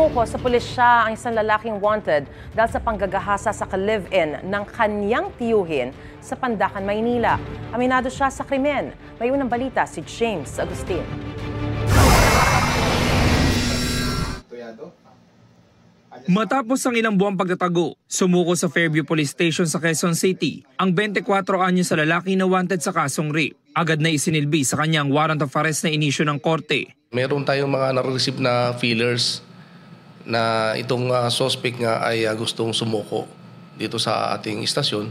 Sumuko sa pulisya ang isang lalaking wanted dahil sa panggagahasa sa ka-live-in ng kanyang tiyuhin sa Pandacan, Maynila. Aminado siya sa krimen. May unang balita si James Agustin. Matapos ang ilang buwang pagtatago, sumuko sa Fairview Police Station sa Quezon City ang 24 anyos sa lalaki na wanted sa kasong rape. Agad na isinilbi sa kanyang warrant of arrest na inisyu ng korte. Meron tayong mga na-receive na feelers na itong suspect nga ay gustong sumuko dito sa ating istasyon.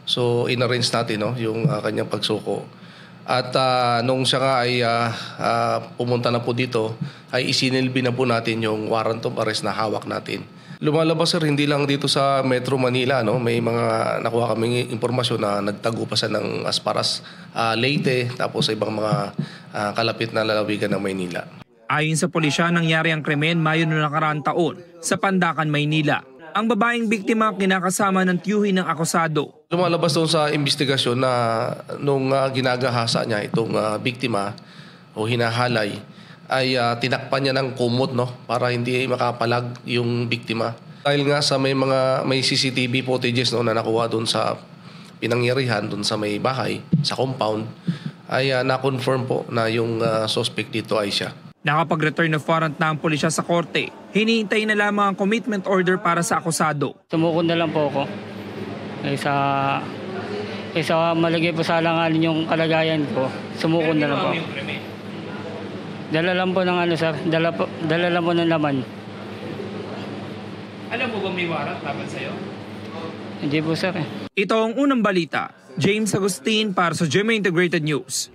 So in-arrange natin yung kanyang pagsuko. At nung siya nga ay pumunta na po dito, ay isinilbi na po natin yung warrant of arrest na hawak natin. Lumalabas sir, hindi lang dito sa Metro Manila, may mga nakuha kaming impormasyon na nagtago pa siya ng as far as Leyte, tapos sa ibang mga kalapit na lalawigan ng Maynila. Ayon sa pulisya, nangyari ang krimen Mayo noong nakaraang taon sa Pandacan, Maynila. Ang babaeng biktima kinakasama ng tiyuhin ng akusado. Lumalabas doon sa investigasyon na nung ginagahasa niya itong biktima o hinahalay, ay tinakpan niya ng kumot para hindi makapalag yung biktima. Dahil nga sa may CCTV footages na nakuha doon sa pinangyarihan, doon sa may bahay, sa compound, ay na-confirm po na yung suspect dito ay siya. Nakapag-return of warrant na ang pulisya sa korte. Hinihintay na lamang ang commitment order para sa akusado. Sumuko na lang po ako. Kaysa malagay po sa alanganin yung kalagayan ko, sumuko na lang po. Dala lang po ng sir. Dala lang po ng laman. Alam mo ba may warrant laban sa'yo? Hindi po sir. Ito ang unang balita. James Agustin para sa GMA Integrated News.